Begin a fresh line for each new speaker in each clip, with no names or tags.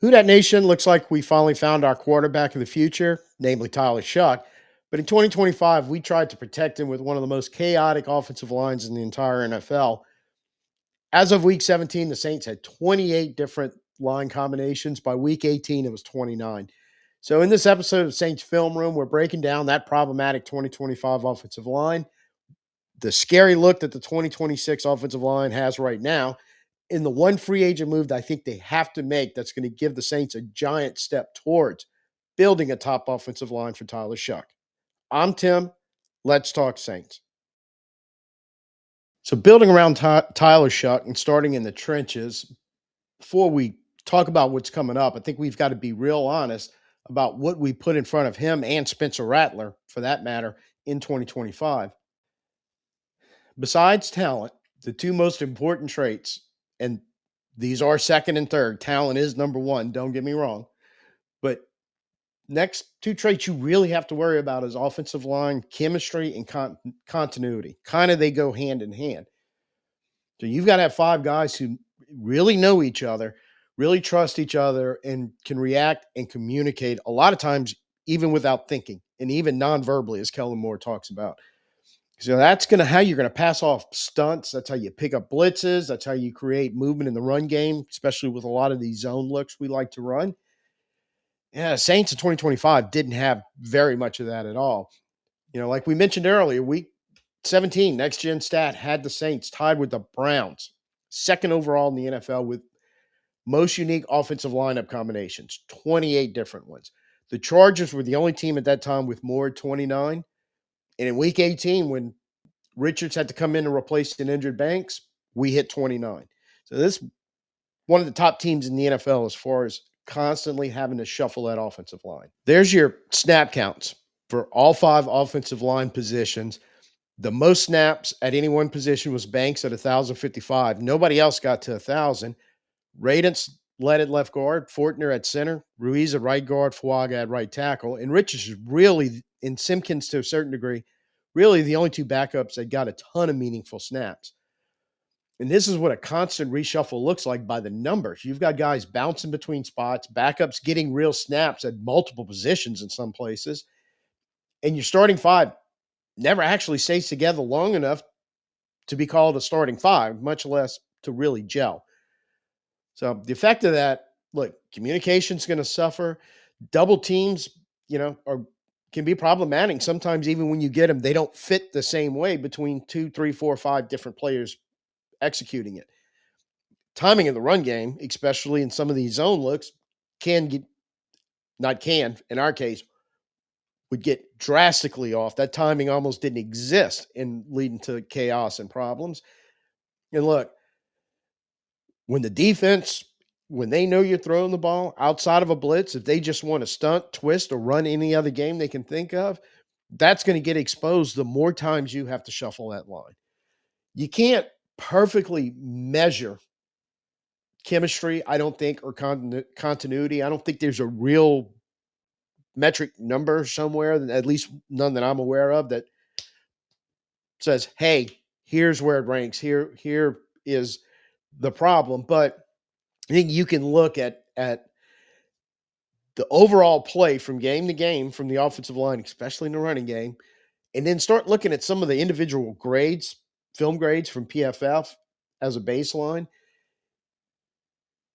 Who Dat Nation looks like we finally found our quarterback of the future, namely Tyler Shough. But in 2025, we tried to protect him with one of the most chaotic offensive lines in the entire NFL. As of week 17, the Saints had 28 different line combinations. By week 18, it was 29. So, in this episode of Saints Film Room, we're breaking down that problematic 2025 offensive line, the scary look that the 2026 offensive line has right now, in the one free agent move that I think they have to make that's going to give the Saints a giant step towards building a top offensive line for Tyler Shough. I'm Tim. Let's talk Saints. So, building around Tyler Shough and starting in the trenches, before we talk about what's coming up, I think we've got to be real honest about what we put in front of him and Spencer Rattler, for that matter, in 2025. Besides talent, the two most important traits, and these are second and third, talent is number one, don't get me wrong. But next two traits you really have to worry about is offensive line chemistry and continuity. Kind of they go hand in hand. So you've got to have five guys who really know each other, really trust each other, and can react and communicate a lot of times even without thinking and even non-verbally, as Kellen Moore talks about. So that's gonna how you're gonna pass off stunts. That's how you pick up blitzes. That's how you create movement in the run game, especially with a lot of these zone looks we like to run. Yeah, Saints in 2025 didn't have very much of that at all. Like we mentioned earlier, week 17, next gen stat had the Saints tied with the Browns, second overall in the NFL with most unique offensive lineup combinations, 28 different ones. The Chargers were the only team at that time with more 29. And in week 18, when Richards had to come in to replace an injured Banks, we hit 29. So this one of the top teams in the NFL as far as constantly having to shuffle that offensive line. There's your snap counts for all five offensive line positions. The most snaps at any one position was Banks at 1,055. Nobody else got to 1,000. Radence led at left guard, Fortner at center, Ruiz at right guard, Fuaga at right tackle, and Richards is really, in Simpkins to a certain degree, really the only two backups that got a ton of meaningful snaps. And this is what a constant reshuffle looks like by the numbers. You've got guys bouncing between spots, backups getting real snaps at multiple positions in some places, and your starting five never actually stays together long enough to be called a starting five, much less to really gel. So the effect of that, look, communication's going to suffer. Double teams, are can be problematic. Sometimes even when you get them, they don't fit the same way between two, three, four, five different players executing it. Timing of the run game, especially in some of these zone looks, can get not can in our case would get drastically off. That timing almost didn't exist in leading to chaos and problems. And look, when the defense, when they know you're throwing the ball outside of a blitz, if they just want to stunt, twist, or run any other game they can think of, that's going to get exposed the more times you have to shuffle that line. You can't perfectly measure chemistry, I don't think, or continuity. I don't think there's a real metric number somewhere, at least none that I'm aware of, that says, hey, here's where it ranks. Here is the problem. But I think you can look at the overall play from game to game from the offensive line, especially in the running game, and then start looking at some of the individual grades, film grades from PFF as a baseline.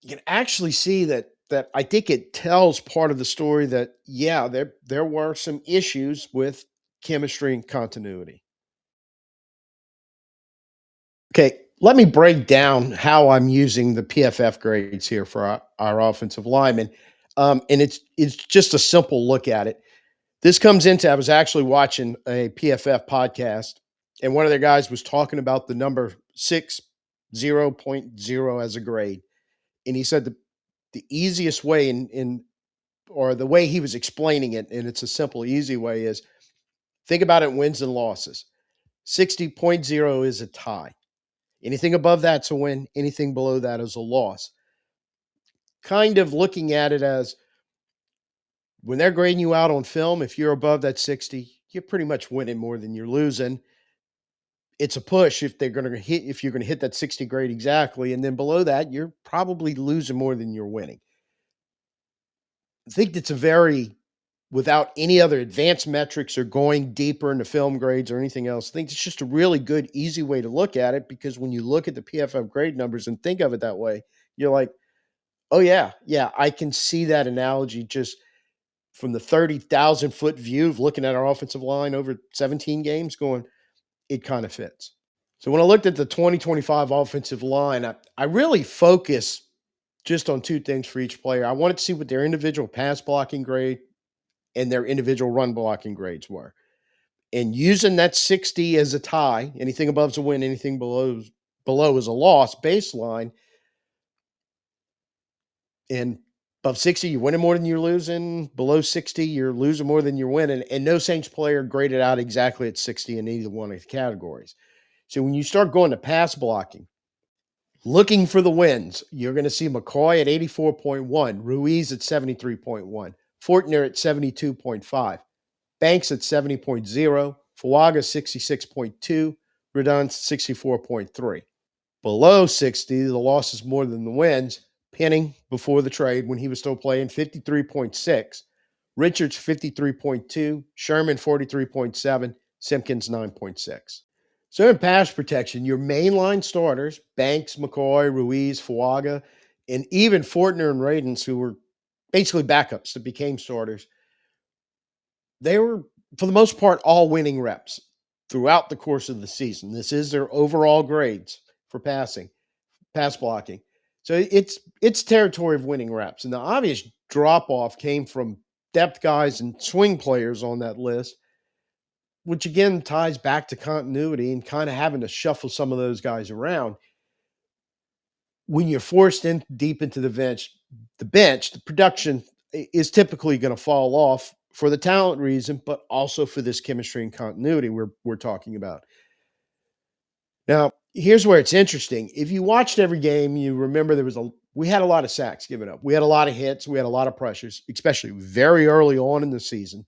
You can actually see that I think it tells part of the story that yeah, there were some issues with chemistry and continuity. Okay, let me break down how I'm using the PFF grades here for our offensive linemen. And it's just a simple look at it. This comes into I was actually watching a PFF podcast, and one of their guys was talking about the number 60.0 as a grade. And he said the easiest way in or the way he was explaining it, and it's a simple, easy way, is think about it wins and losses. 60.0 is a tie. Anything above that's a win, anything below that is a loss. Kind of looking at it as when they're grading you out on film, if you're above that 60, you're pretty much winning more than you're losing. It's a push if you're going to hit that 60 grade exactly. And then below that, you're probably losing more than you're winning. I think that's a very, without any other advanced metrics or going deeper into film grades or anything else, I think it's just a really good, easy way to look at it because when you look at the PFF grade numbers and think of it that way, you're like, oh, yeah, yeah, I can see that analogy just from the 30,000-foot view of looking at our offensive line over 17 games going, it kind of fits. So when I looked at the 2025 offensive line, I really focus just on two things for each player. I wanted to see what their individual pass blocking grade and their individual run blocking grades were. And using that 60 as a tie, anything above is a win, anything below is a loss baseline. And above 60, you're winning more than you're losing. Below 60, you're losing more than you're winning. And no Saints player graded out exactly at 60 in either one of the categories. So when you start going to pass blocking, looking for the wins, you're going to see McCoy at 84.1, Ruiz at 73.1, Fortner at 72.5, Banks at 70.0, Fuaga 66.2, Redon 64.3. Below 60, the losses more than the wins. Penning before the trade when he was still playing 53.6, Richards 53.2, Sherman 43.7, Simpkins 9.6. So in pass protection, your mainline starters, Banks, McCoy, Ruiz, Fuaga, and even Fortner and Radens, who were basically backups that became starters, they were, for the most part, all winning reps throughout the course of the season. This is their overall grades for pass blocking. So it's territory of winning reps. And the obvious drop off came from depth guys and swing players on that list, which again ties back to continuity and kind of having to shuffle some of those guys around. When you're forced in deep into the production is typically going to fall off for the talent reason, but also for this chemistry and continuity we're talking about. Now, here's where it's interesting. If you watched every game, you remember we had a lot of sacks given up. We had a lot of hits, we had a lot of pressures, especially very early on in the season.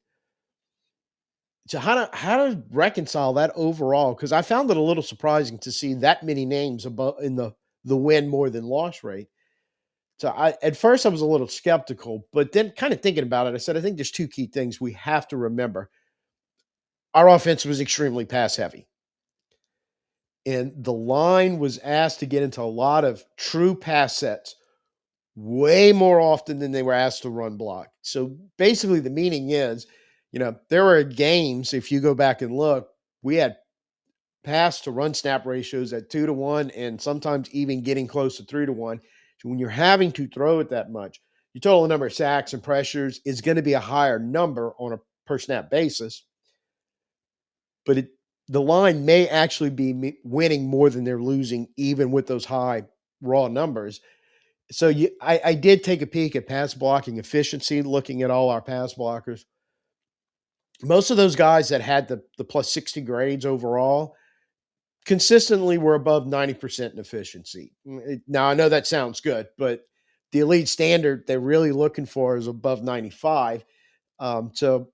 So how to reconcile that overall? Because I found it a little surprising to see that many names above in the win more than loss rate. So at first I was a little skeptical, but then kind of thinking about it, I said I think there's two key things we have to remember. Our offense was extremely pass heavy. And the line was asked to get into a lot of true pass sets way more often than they were asked to run block. So basically the meaning is, there were games, if you go back and look, we had pass to run snap ratios at 2-1 and sometimes even getting close to 3-1. So when you're having to throw it that much, your total number of sacks and pressures is going to be a higher number on a per snap basis. But the line may actually be winning more than they're losing, even with those high raw numbers. So I did take a peek at pass blocking efficiency, looking at all our pass blockers. Most of those guys that had the plus 60 grades overall consistently were above 90% in efficiency. Now, I know that sounds good, but the elite standard they're really looking for is above 95. So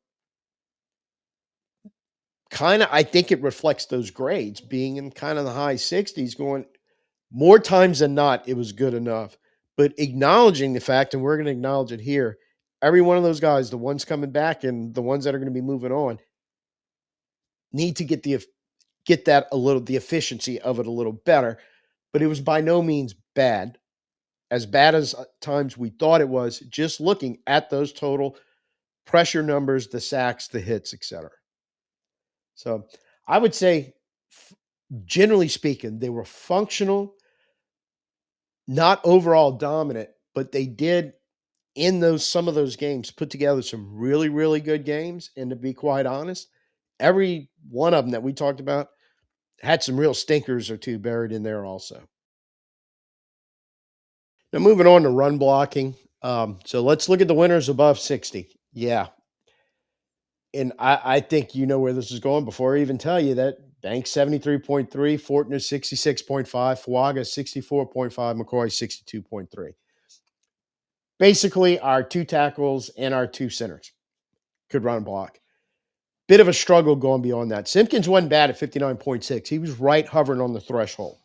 kind of, I think it reflects those grades being in kind of the high 60s, going more times than not, it was good enough. But acknowledging the fact, and we're going to acknowledge it here, every one of those guys, the ones coming back and the ones that are going to be moving on, need to get that a little, the efficiency of it a little better. But it was by no means bad as times we thought it was. Just looking at those total pressure numbers, the sacks, the hits, etc. So I would say, generally speaking, they were functional, not overall dominant, but they did in those some of those games put together some really, really good games. And to be quite honest, every one of them that we talked about had some real stinkers or two buried in there also. Now moving on to run blocking. So let's look at the winners above 60. Yeah. And I think you know where this is going before I even tell you that Banks 73.3, Fortner 66.5, Fuaga 64.5, McCoy 62.3. Basically, our two tackles and our two centers could run block. Bit of a struggle going beyond that. Simpkins wasn't bad at 59.6. He was right hovering on the threshold.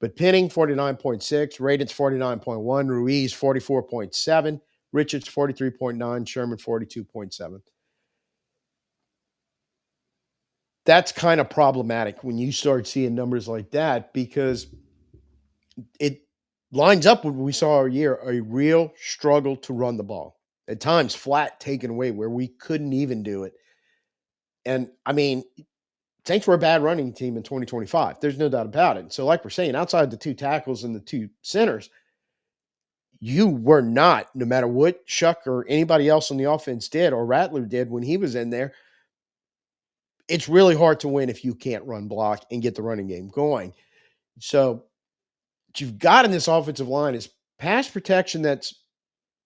But Penning, 49.6, Radens, 49.1, Ruiz, 44.7, Richards 43.9, Sherman 42.7. That's kind of problematic when you start seeing numbers like that because it lines up with what we saw all year, a real struggle to run the ball. At times, flat taken away where we couldn't even do it. And I mean, Saints were a bad running team in 2025. There's no doubt about it. So, like we're saying, outside the two tackles and the two centers, you were not, no matter what Shough or anybody else on the offense did or Rattler did when he was in there, it's really hard to win if you can't run block and get the running game going. So, what you've got in this offensive line is pass protection that's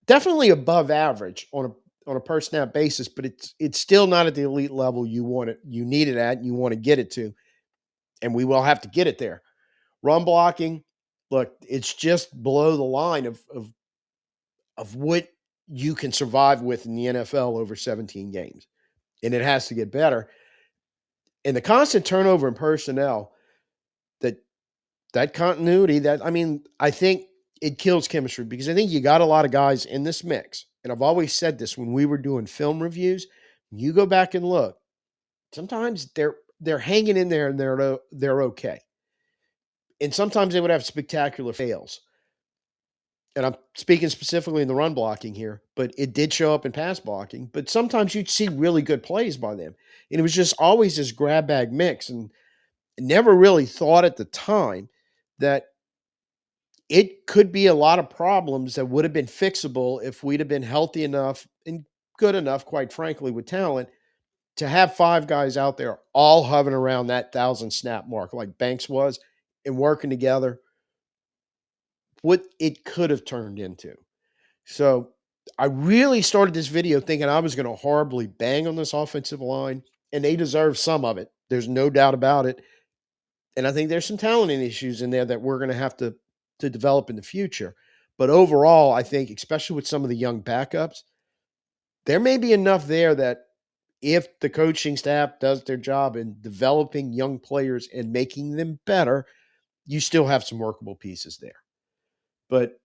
definitely above average on a per snap basis, but it's still not at the elite level you need it at and you want to get it to, and we will have to get it there. Run blocking, look, it's just below the line of what you can survive with in the NFL over 17 games, and it has to get better. And the constant turnover in personnel, that that continuity, that I mean, I think it kills chemistry because I think you got a lot of guys in this mix. And I've always said this when we were doing film reviews, you go back and look, sometimes they're hanging in there and they're okay. And sometimes they would have spectacular fails. And I'm speaking specifically in the run blocking here, but it did show up in pass blocking. But sometimes you'd see really good plays by them. And it was just always this grab bag mix. And never really thought at the time that it could be a lot of problems that would have been fixable if we'd have been healthy enough and good enough, quite frankly, with talent to have five guys out there all hovering around that 1,000 snap mark like Banks was and working together, what it could have turned into. So I really started this video thinking I was going to horribly bang on this offensive line, and they deserve some of it. There's no doubt about it. And I think there's some talent issues in there that we're going to have to develop in the future. But overall, I think, especially with some of the young backups, there may be enough there that if the coaching staff does their job in developing young players and making them better, you still have some workable pieces there. But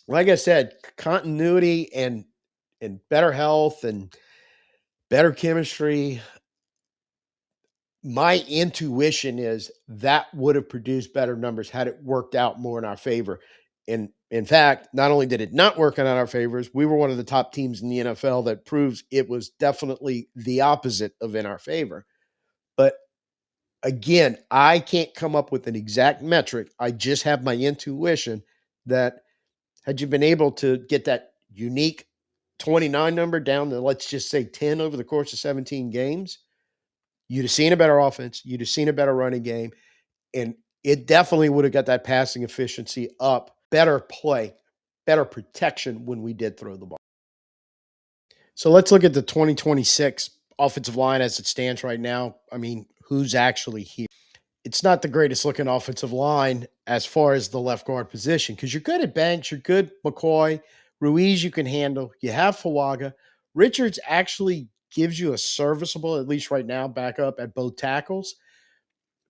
like I said, continuity and better health and better chemistry, my intuition is that would have produced better numbers had it worked out more in our favor. And in fact, not only did it not work out in our favors, we were one of the top teams in the NFL that proves it was definitely the opposite of in our favor. But again, I can't come up with an exact metric. I just have my intuition that had you been able to get that unique 29 number down to, let's just say, 10 over the course of 17 games, you'd have seen a better offense. You'd have seen a better running game. And it definitely would have got that passing efficiency up, better play, better protection when we did throw the ball. So let's look at the 2026 offensive line as it stands right now. I mean, who's actually here? It's not the greatest looking offensive line as far as the left guard position because you're good at Banks, you're good McCoy, Ruiz you can handle. You have Fawaga. Richards actually gives you a serviceable, at least right now, backup at both tackles.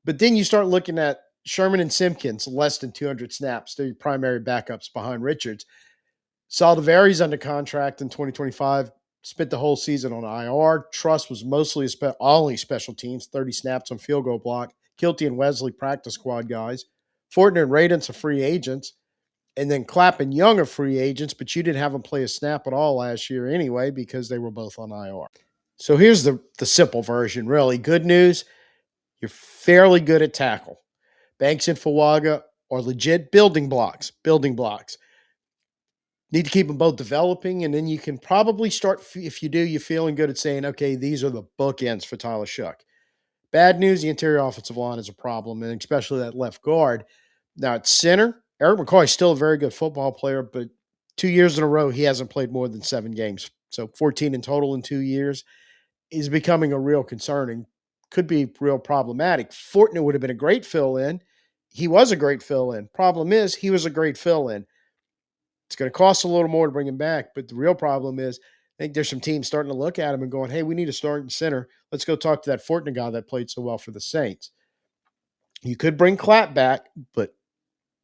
But then you start looking at Sherman and Simpkins, less than 200 snaps. They're your primary backups behind Richards. Saldivary's under contract in 2025. Spent the whole season on IR. Truss was mostly only special teams, 30 snaps on field goal block. Kilty and Wesley practice squad guys. Fortner and Radence are free agents. And then Clapp and Young are free agents, but you didn't have them play a snap at all last year anyway because they were both on IR. So here's the simple version, really. Good news, you're fairly good at tackle. Banks and Fawaga are legit building blocks. Building blocks. Need to keep them both developing, and then you can probably start, if you do, you're feeling good at saying, okay, these are the bookends for Tyler Shough. Bad news, the interior offensive line is a problem, and especially that left guard. Now, at center, Eric McCoy is still a very good football player, but 2 years in a row, he hasn't played more than 7 games. So 14 in total in 2 years is becoming a real concern and could be real problematic. Fortner would have been a great fill-in. He was a great fill-in. Problem is, he was a great fill-in. It's going to cost a little more to bring him back, but the real problem is I think there's some teams starting to look at him and going, hey, we need a starting center. Let's go talk to that Fortner guy that played so well for the Saints. You could bring Clapp back, but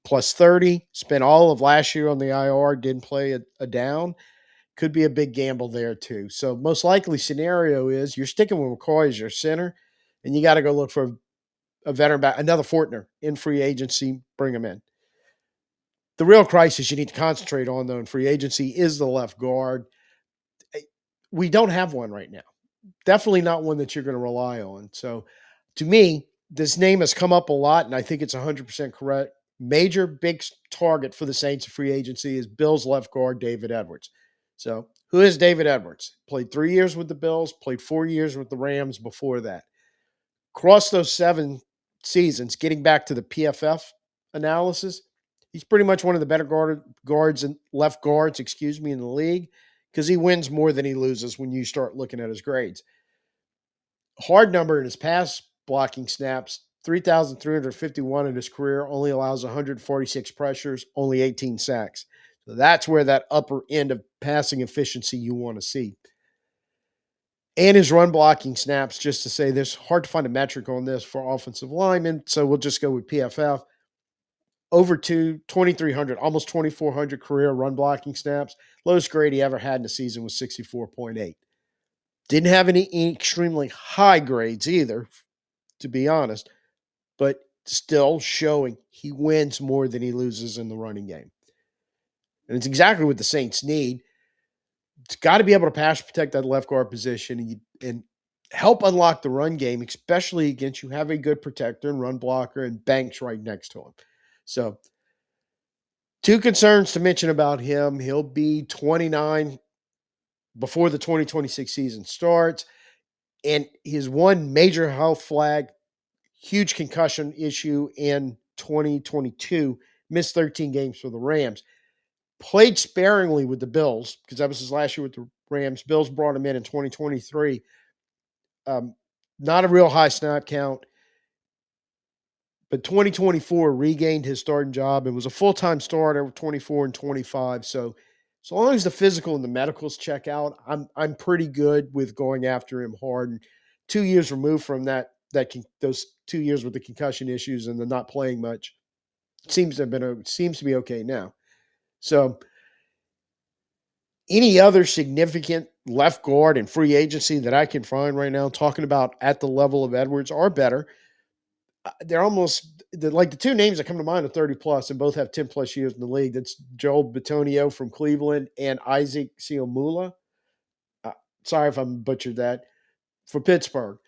plus 30, spent all of last year on the IR, didn't play a down. could be a big gamble there too. So most likely scenario is you're sticking with McCoy as your center, and you got to go look for a veteran back, another Fortner in free agency, bring him in. The real crisis you need to concentrate on though in free agency is the left guard. Eh, We don't have one right now. Definitely not one that you're going to rely on. So to me, this name has come up a lot, and I think it's 100% correct. Major big target for the Saints of free agency is Bills left guard David Edwards. So who is David Edwards? Played 3 years with the Bills, played 4 years with the Rams before that. Across those 7 seasons, getting back to the PFF analysis, he's pretty much one of the better guards and left guards, in the league because he wins more than he loses when you start looking at his grades. Hard number in his pass blocking snaps, 3,351 in his career, only allows 146 pressures, only 18 sacks. So that's where that upper end of passing efficiency you want to see. And his run blocking snaps, just to say this, hard to find a metric on this for offensive linemen, so we'll just go with PFF. Over 2,300, almost 2,400 career run blocking snaps. Lowest grade he ever had in a season was 64.8. Didn't have any extremely high grades either, to be honest, but still showing he wins more than he loses in the running game. And it's exactly what the Saints need. It's got to be able to pass protect that left guard position and help unlock the run game, especially against you have a good protector and run blocker and Banks right next to him. So, two concerns to mention about him. He'll be 29 before the 2026 season starts. And his one major health flag, huge concussion issue in 2022, missed 13 games for the Rams. Played sparingly with the Bills because that was his last year with the Rams. Bills brought him in 2023. Not a real high snap count, but 2024 regained his starting job and was a full-time starter with 24 and 25. So as long as the physical and the medicals check out, I'm pretty good with going after him hard. And 2 years removed from those 2 years with the concussion issues and the not playing much, seems to be okay now. So any other significant left guard and free agency that I can find right now, talking about at the level of Edwards or better, they're almost like the two names that come to mind are 30 plus and both have 10 plus years in the league. That's Joel Bitonio from Cleveland and Isaac Siomula. Uh, Sorry if I'm butchered that, for Pittsburgh.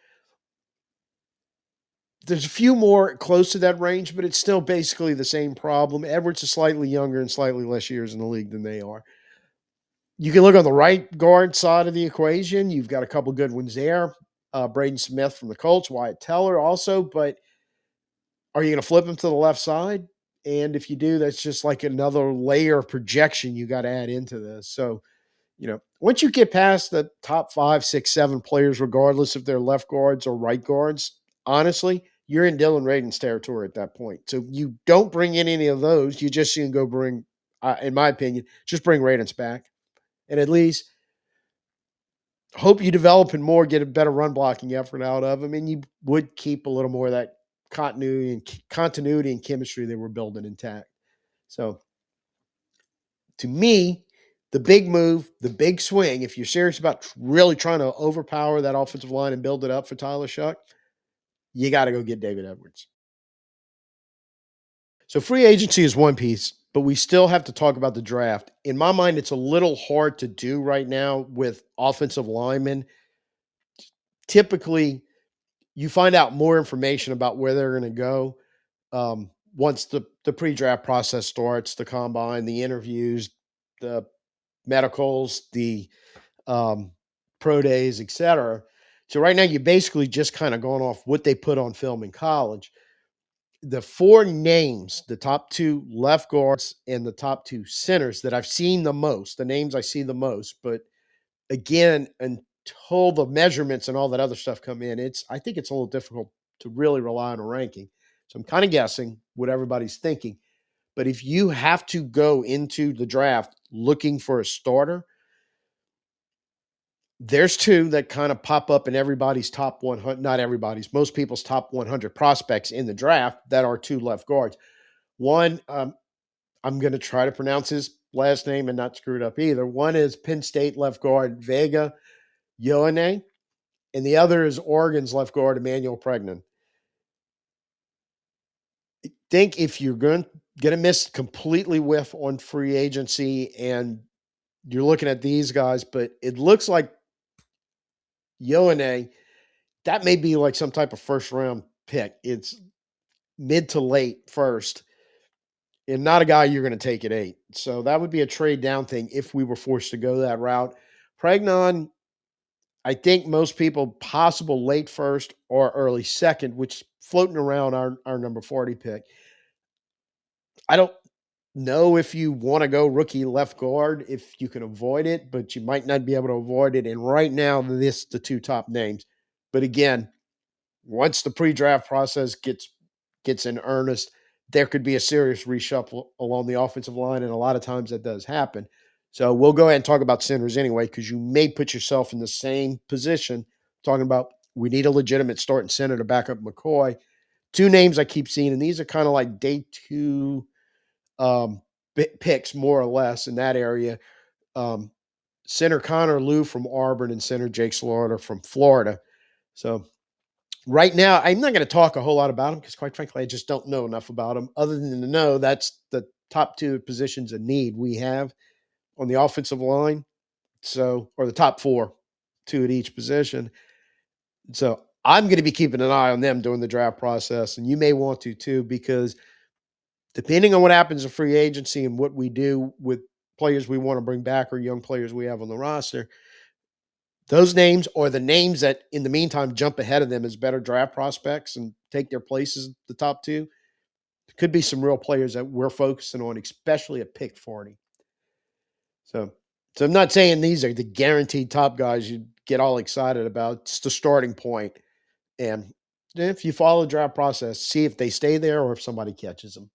There's a few more close to that range, but it's still basically the same problem. Edwards is slightly younger and slightly less years in the league than they are. You can look on the right guard side of the equation. You've got a couple good ones there. Braden Smith from the Colts, Wyatt Teller also, but are you going to flip him to the left side? And if you do, that's just like another layer of projection you got to add into this. So, once you get past the top 5, 6, 7 players, regardless if they're left guards or right guards, honestly, you're in Dylan Radin's territory at that point. So you don't bring in any of those. You just can go bring, in my opinion, just bring Radin's back. And at least hope you develop and more, get a better run blocking effort out of him, and you would keep a little more of that continuity and chemistry they were building intact. So to me, the big move, the big swing, if you're serious about really trying to overpower that offensive line and build it up for Tyler Shough, you got to go get David Edwards. So free agency is one piece, but we still have to talk about the draft. In my mind, it's a little hard to do right now with offensive linemen. Typically, you find out more information about where they're going to go once the pre-draft process starts, the combine, the interviews, the medicals, the um, pro days, etc. So right now, you basically just kind of going off what they put on film in college. The four names, the top two left guards and the top two centers that I've seen the most, the names I see the most, but again, until the measurements and all that other stuff come in, I think it's a little difficult to really rely on a ranking. So I'm kind of guessing what everybody's thinking. But if you have to go into the draft looking for a starter, there's two that kind of pop up in everybody's top 100, not everybody's, most people's top 100 prospects in the draft that are two left guards. One, I'm going to try to pronounce his last name and not screw it up either. One is Penn State left guard Vega Ioane, and the other is Oregon's left guard Emmanuel Pregnon. Think if you're going to miss completely whiff on free agency and you're looking at these guys, but it looks like Ioane, that may be like some type of first round pick. It's mid to late first, and not a guy you're going to take at 8. So that would be a trade down thing if we were forced to go that route. Pregnon, I think most people possible late first or early second, which floating around our number 40 pick. I don't know if you want to go rookie left guard if you can avoid it, but you might not be able to avoid it. And right now, this the two top names. But again, once the pre-draft process gets in earnest, there could be a serious reshuffle along the offensive line, and a lot of times that does happen. So we'll go ahead and talk about centers anyway, because you may put yourself in the same position talking about we need a legitimate starting center to back up McCoy. Two names I keep seeing, and these are kind of like day two um, picks, more or less, in that area. Um, center Connor Lew from Auburn and center Jake Slaughter from Florida. So right now, I'm not going to talk a whole lot about him because, quite frankly, I just don't know enough about him other than to know that's the top two positions of need we have on the offensive line. So, or the top four, two at each position. So I'm going to be keeping an eye on them during the draft process, and you may want to too, because depending on what happens in free agency and what we do with players we want to bring back or young players we have on the roster, those names or the names that in the meantime jump ahead of them as better draft prospects and take their places, the top two, could be some real players that we're focusing on, especially at pick 40. So, so I'm not saying these are the guaranteed top guys you get all excited about. It's the starting point. And if you follow the draft process, see if they stay there or if somebody catches them.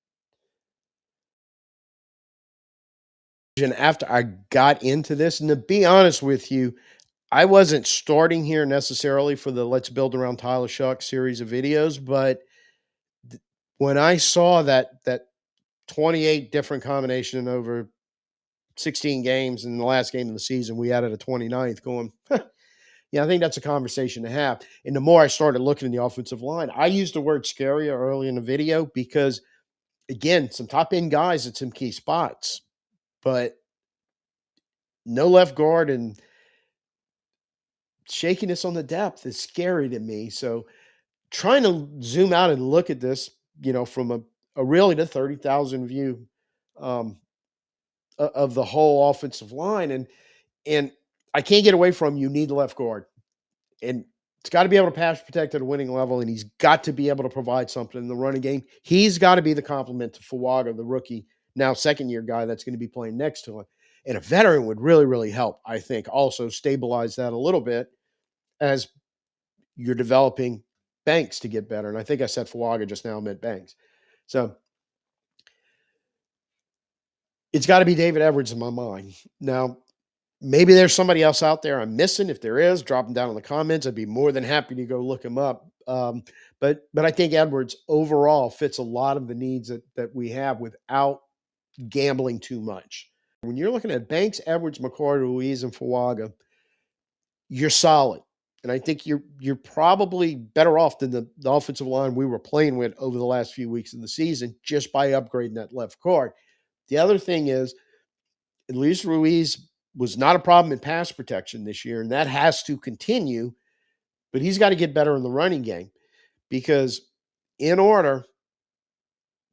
And after I got into this, and to be honest with you, I wasn't starting here necessarily for the Let's Build Around Tyler Shough series of videos, but when I saw that 28 different combination over 16 games in the last game of the season, we added a 29th going, yeah, I think that's a conversation to have. And the more I started looking at the offensive line, I used the word scary early in the video because, again, some top end guys at some key spots, but no left guard and shakiness on the depth is scary to me. So trying to zoom out and look at this, from a really the 30,000 view um, of the whole offensive line. And I can't get away from you need left guard. And it's got to be able to pass protect at a winning level, and he's got to be able to provide something in the running game. He's got to be the complement to Fuaga, the rookie, now second-year guy that's going to be playing next to him. And a veteran would really, really help, I think, also stabilize that a little bit as you're developing Banks to get better. And I think I said Fuaga just now, meant Banks. So it's got to be David Edwards in my mind. Now, maybe there's somebody else out there I'm missing. If there is, drop them down in the comments. I'd be more than happy to go look him up. But I think Edwards overall fits a lot of the needs that we have without gambling too much. When you're looking at Banks, Edwards, McCoy, Ruiz, and Fuaga, you're solid. And I think you're probably better off than the offensive line we were playing with over the last few weeks of the season just by upgrading that left guard. The other thing is, at least Ruiz was not a problem in pass protection this year, and that has to continue, but he's got to get better in the running game because, in order,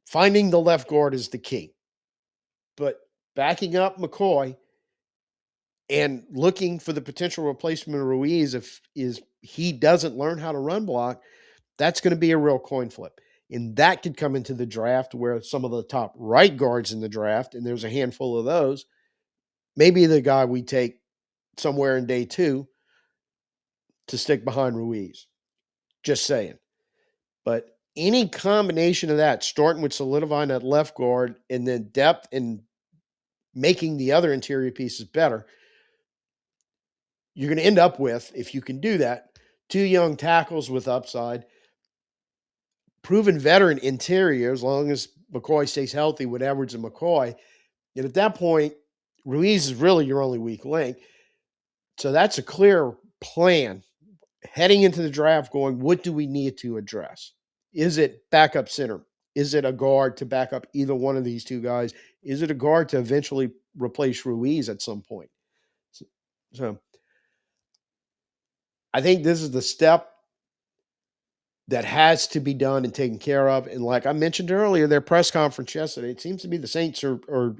finding the left guard is the key. But backing up McCoy and looking for the potential replacement of Ruiz if he doesn't learn how to run block, that's going to be a real coin flip. And that could come into the draft where some of the top right guards in the draft, and there's a handful of those, maybe the guy we take somewhere in day two to stick behind Ruiz. Just saying. But any combination of that, starting with solidifying that left guard and then depth and making the other interior pieces better, you're going to end up with, if you can do that, two young tackles with upside, proven veteran interior, as long as McCoy stays healthy with Edwards and McCoy, And at that point, Ruiz is really your only weak link. So that's a clear plan heading into the draft going, what do we need to address? Is it backup center? Is it a guard to back up either one of these two guys? Is it a guard to eventually replace Ruiz at some point? So I think this is the step that has to be done and taken care of. And like I mentioned earlier, their press conference yesterday, it seems to be the Saints are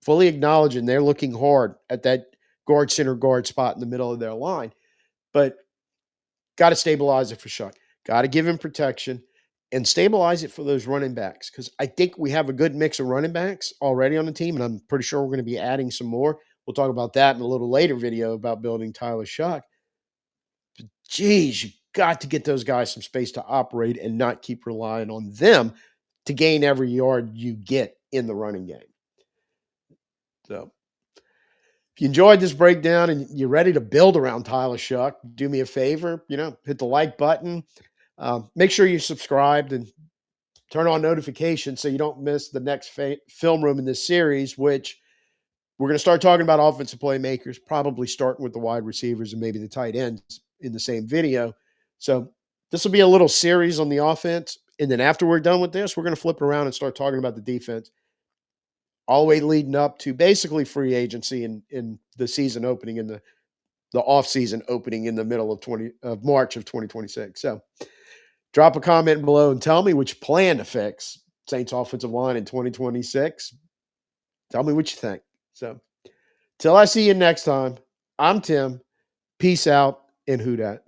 fully acknowledging they're looking hard at that guard center guard spot in the middle of their line. But got to stabilize it for Shough. Got to give him protection and stabilize it for those running backs because I think we have a good mix of running backs already on the team, and I'm pretty sure we're going to be adding some more. We'll talk about that in a little later video about building Tyler Shough. Geez, you got to get those guys some space to operate and not keep relying on them to gain every yard you get in the running game. So if you enjoyed this breakdown and you're ready to build around Tyler Shough, do me a favor, hit the like button. Make sure you subscribed and turn on notifications so you don't miss the next film room in this series, which we're going to start talking about offensive playmakers, probably starting with the wide receivers and maybe the tight ends in the same video. So this will be a little series on the offense. And then after we're done with this, we're going to flip around and start talking about the defense, all the way leading up to basically free agency in the season opening in the off season opening in the middle of March of 2026. So drop a comment below and tell me which plan to fix Saints offensive line in 2026. Tell me what you think. So till I see you next time, I'm Tim. Peace out and who dat.